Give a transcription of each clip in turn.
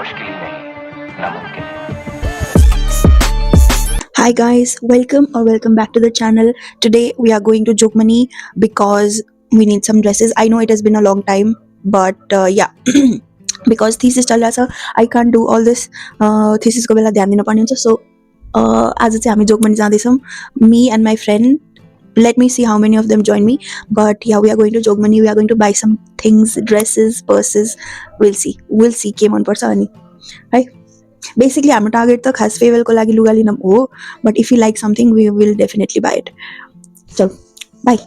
मुश्किल ही नहीं नामुमकिन है। Hi guys, welcome back to the channel. Today we are going to Jogmani because we need some dresses. I know it has been a long time, but yeah, because thesis चल रहा छ, I can't do all this. Thesis को बेला ध्यान दिन पर्ने हुन्छ. So आज चाहिँ हामी जोगमनी जाँदैछौँ. Me and my friend. Let me see how many of them join me. But yeah, we are going to Jogmani. We are going to buy some things, dresses, purses. We'll see. के मन पर्छ अनि है. Basically, हाम्रो target त खास farewell को लागि लुगा लिन हो, but if you like something, we will definitely buy it. So, bye.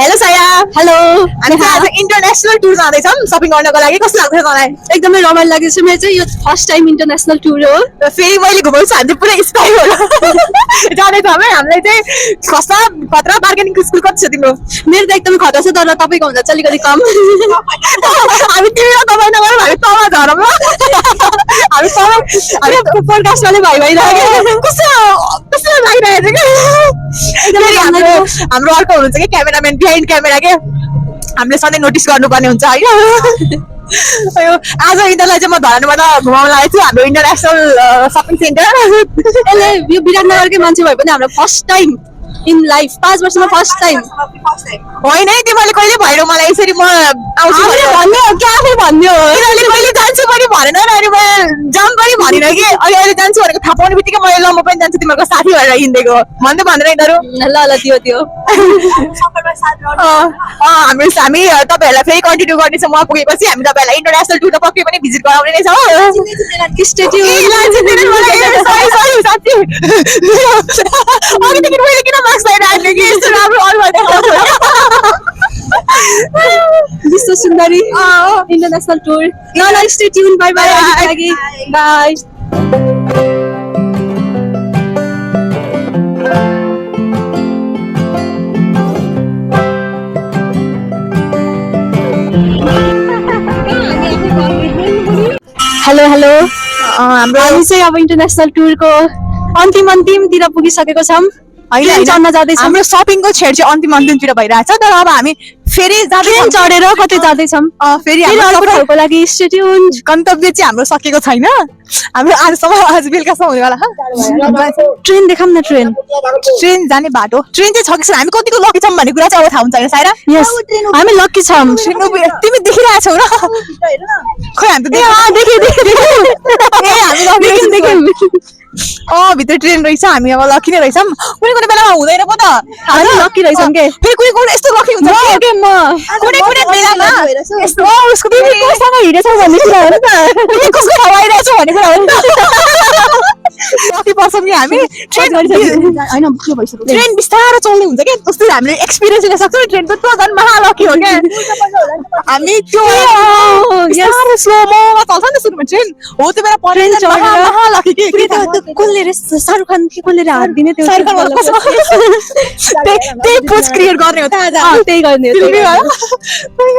Hello साया हेलो हामी चाहिँ आज इन्टरनेसनल टुर जाँदैछौँ शपिङ गर्नको लागि. कस्तो लाग्छ मलाई? एकदमै रमाइलो लाग्दैछ. मेरो चाहिँ यो फर्स्ट टाइम इन्टरनेसनल टुर हो. र फेरि मैले घुमाउँछु. हामी पुरै स्पाई हो जाँदैछौँ है. हामीले चाहिँ खस्ता खतरा बार्गेनिङ स्कुल कति छ तिम्रो? मेरो त एकदमै खतरा छ, तर तपाईँको भन्दा चाहिँ अलिकति कम. हामी तिमीलाई दबाई नगरौँ, हामी तल झरौँ ल. हामी पोडकास्टमा भाइ भाइ लाग्यो. कस्तो लागिरहेको छ कि हाम्रो अर्को हुनुहुन्छ कि क्यामेराम्यान बिहाइन्ड क्यामेरा के हामीले सधैँ नोटिस गर्नुपर्ने हुन्छ होइन. आज यिनीहरूलाई चाहिँ म धरानबाट घुमाउन लागेको छु हाम्रो इन्टरनेसनल सपिङ सेन्टर. यसले यो विराटनगरकै मान्छे भए पनि हाम्रो फर्स्ट टाइम इन लाइफ, 5 वर्षमा फर्स्ट टाइम होइन है. तिमीले कहिले भएन मलाई यसरी म आउँछु भन्यो क्या, आफै भन्यो. तिमीले कहिले जान्छु पनि भनेन र अनि मैले जाम पनि भनिनँ कि अहिले जान्छु भनेको थाहा पाउने बित्तिकै मैले ल म पनि जान्छु तिमीहरूको साथी भएर हिँडेको भन्दै भनेर यिनीहरू ल त्यो हामी तपाईँहरूलाई फेरि कन्टिन्यू गर्नेछौँ. म पुगेपछि हामी तपाईँहरूलाई इन्टरनेसनल टुर त पक्कै पनि भिजिट गराउने नै छौँ. अघिदेखि मैले किन मार्क्स लगाइरहेको कि यस्तो राम्रो विश्व सुन्दरी इन्टरनेसनल टुर. ल stay tune. By by. By. Hello हामी चाहिँ अब इन्टरनेसनल टुरको अन्तिमतिर पुगिसकेको छौँ. चढ्न जाँदैछौँ. हाम्रो सपिङको छेड चाहिँ अन्तिमतिर भइरहेछ. तर अब हामी फेरि ट्रेन चढेर कतै जाँदैछौँ. फेरि हाम्रो लागि स्टे ट्युन. गन्तव्य चाहिँ हाम्रो सकेको छैन. हाम्रो आज बेलुकासम्म हुनेवाला ट्रेन देखाउँ न. ट्रेन जाने बाटो ट्रेन चाहिँ छ कि छैन, हामी कतिको लकी छौँ भन्ने कुरा चाहिँ अब थाहा हुन्छ होइन साइरा? यस, हामी लकी छौँ. तिमी देखिरहेछौ र? खै हामी भित्र ट्रेन रहेछ. हामी अब लकी नै रहेछौँ. कुनै बेलामा हुँदैन पो त. हामी लकी रहेछौँ के? फेरि कुनै यस्तो लकी हुन्छ कुनै बेलामा उसको हिँडेछौ भन्ने कुरा हो नि त. कसको ठाउँ आइरहेछौ भन्ने कुरा हो नि त. कति पर्छौँ कि हामी ट्रेन बिस्तारो चल्ने हुन्छ क्या. जस्तो हामीले एक्सपिरियन्स लिन सक्छौँ. ट्रेन त झन् महालकी हो क्या. हामी त्यो स्लोमोमा चल्छ नि सुरुमा ट्रेन हो त्यो बेला महालकी के. कसले शाहरुख खान के कसले हात दिने त्यो त्यही पोज क्रिएट गर्ने हो त. त्यही गर्ने हो.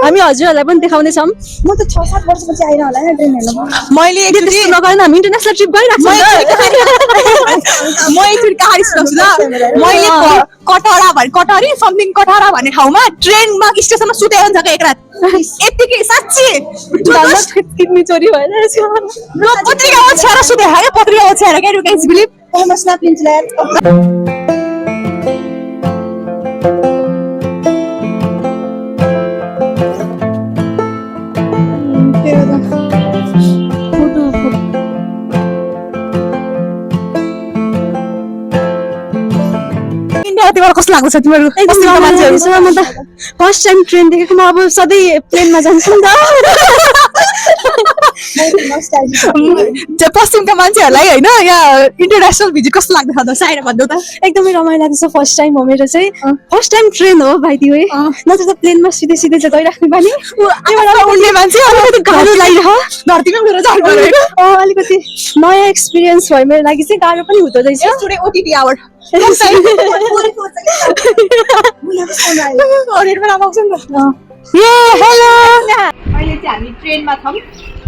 हामी हजुरहरूलाई पनि देखाउनेछौँ. म त 6-7 वर्षपछि आएर होला हैन ट्रेन हेर्न. मैले त्यस्तो नगर्न. हामी इन्टरनेसनल ट्रिप गइराख्छौँ. म एकचोटि कहानी सुनाउँछु ल. मैले कटहरी समथिङ कटहरा भन्ने ठाउँमा ट्रेनमा स्टेसनमा सुतेको हुन्छ क्या एक रात. यतिकै साँच्ची किडनी चोरी भइरहेछ. पत्रिका ओछ्याएर सुते क्या. पत्रिका ओछ्याएर क्या. You guys believe? म स्न्याप लिन्छु यार. तिमीहरू कस्तो लाग्छ? तिमीहरू मान्छेहरू म त फर्स्ट टाइम ट्रेन देखेको. म अब सधैँ प्लेनमा जान्छु नि त. पश्चिमका मान्छेहरूलाई होइन यहाँ इन्टरनेसनल भिजिट कस्तो लाग्दैछ त साइरा भन्नु त? एकदमै रमाइलो लाग्छ. फर्स्ट टाइम हो मेरो चाहिँ. फर्स्ट टाइम ट्रेन हो भाइ दिवे. नत्र त प्लेनमा सिधै चाहिँ गइराख्ने बानी. उड्ने मान्छे अलिकति गाह्रो लागिरह. धरतीमा गएर जानु अलिकति नयाँ एक्सपिरियन्स भयो मेरो लागि चाहिँ. गाह्रो पनि हुँदो रहेछ. ओटिटी आवर अहिले चाहिँ हामी ट्रेनमा छौँ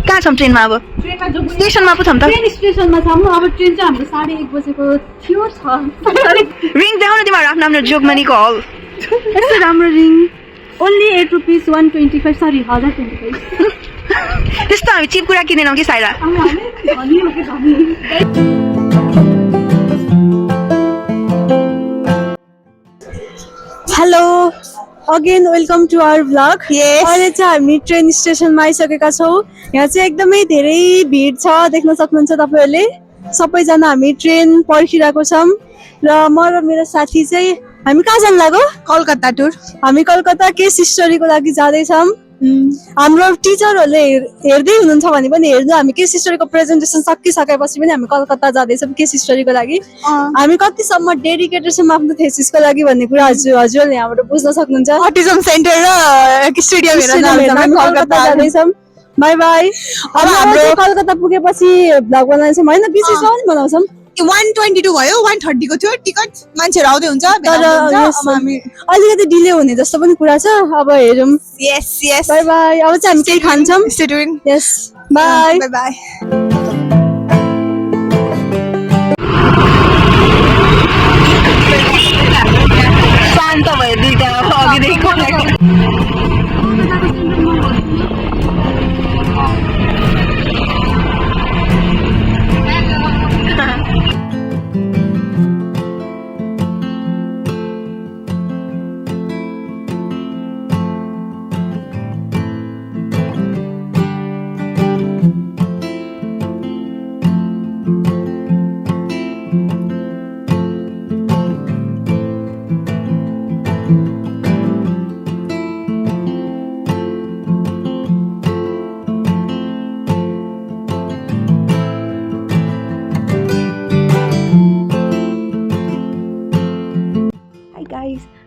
कहाँ छौँ ट्रेनमा अब ट्रेनमा जो स्टेसनमा पो छौँ त ट्रेन स्टेसनमा छौँ अब ट्रेन चाहिँ हाम्रो 1:30 बजेको थियो रिङ देखाउन तिमीहरू आफ्नो आफ्नो जोगमनीको हल यस्तो राम्रो रिङ ओन्ली 8 रुपिस 125 सरी 125 त्यस्तो हामी चिप कुरा किनेनौँ कि साइरा धनी हो कि धनी hello again welcome to our vlog अहिले चाहिँ हामी ट्रेन स्टेसनमा आइसकेका छौँ यहाँ चाहिँ एकदमै धेरै भिड छ देख्न सक्नुहुन्छ तपाईँहरूले सबैजना हामी ट्रेन पर्खिरहेको छौँ र म र मेरो साथी चाहिँ हामी कहाँ जानु लाग्यो कलकत्ता टुर हामी कलकत्ता केस स्टोरीको लागि जाँदैछौँ हाम्रो टिचरहरूले हेर्दै हुनुहुन्छ भने पनि हेर्नु हामी केस स्टोरीको प्रेजेन्टेसन सकिसकेपछि पनि हामी कलकत्ता जाँदैछौँ केस स्टोरीको लागि हामी कतिसम्म डेडिकेटेड छौँ आफ्नो थेसिसको लागि भन्ने कुरा हजुरले यहाँबाट बुझ्न सक्नुहुन्छ अटिजम सेन्टर र स्टेडियम हामी कलकत्ता जाँदैछौँ बाई बाई अब हाम्रो कलकत्ता पुगेपछि भ्लग बनाउँछौँ होइन बिचमा पनि बनाउँछौँ 122 भयो 130 को थियो टिकट मान्छेहरू आउँदै हुन्छ तर अलिकति डिले हुने जस्तो पनि कुरा छ अब हेरौँ यस यस बाई बाई अब चाहिँ हामी केही खान्छौँ stay tune yes by by by शान्त भयो दुईटा अघिदेखि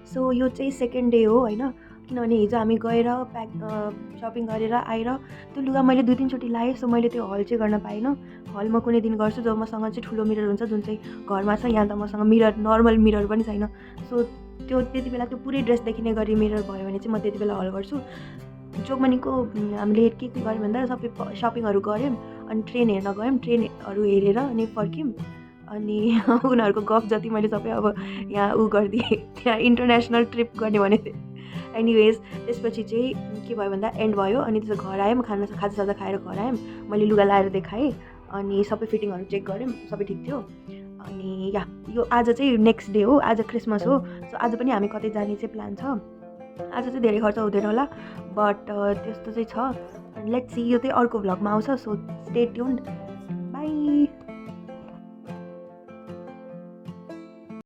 सो यो चाहिँ सेकेन्ड डे हो होइन किनभने हिजो हामी गएर सपिङ गरेर आएर त्यो लुगा मैले 2-3 चोटि लगाएँ सो मैले त्यो हल चाहिँ गर्न पाइनँ हल म कुनै दिन गर्छु जब मसँग चाहिँ ठुलो मिरर हुन्छ जुन चाहिँ घरमा छ यहाँ त मसँग मिरर नर्मल मिरर पनि छैन सो त्यो त्यति बेला त्यो पुरै ड्रेस देखिने गरी मिरर भयो भने चाहिँ म त्यति बेला हल गर्छु जोगमनीको हामीले के गर्यौँ भन्दा सबै सपिङहरू गऱ्यौँ अनि ट्रेन हेर्न गयौँ ट्रेनहरू हेरेर अनि फर्क्यौँ अनि उनीहरूको गफ जति मैले सबै अब यहाँ गरिदिएँ त्यहाँ इन्टरनेसनल ट्रिप गर्ने भनेको थिएँ एनिवेज त्यसपछि चाहिँ के भयो भन्दा एन्ड भयो अनि त्यसो घर आयौँ खाजासाजा खाएर घर आयौँ मैले लुगा लाएर देखाएँ अनि सबै फिटिङहरू चेक गऱ्यौँ सबै ठिक थियो अनि यो आज चाहिँ नेक्स्ट डे हो आज क्रिसमस हो सो आज पनि हामी कतै जाने चाहिँ प्लान छ आज चाहिँ धेरै खर्च हुँदैन होला बट त्यस्तो चाहिँ छ लेट्स सी यो चाहिँ अर्को भ्लगमा आउँछ सो स्टे ट्युन्ड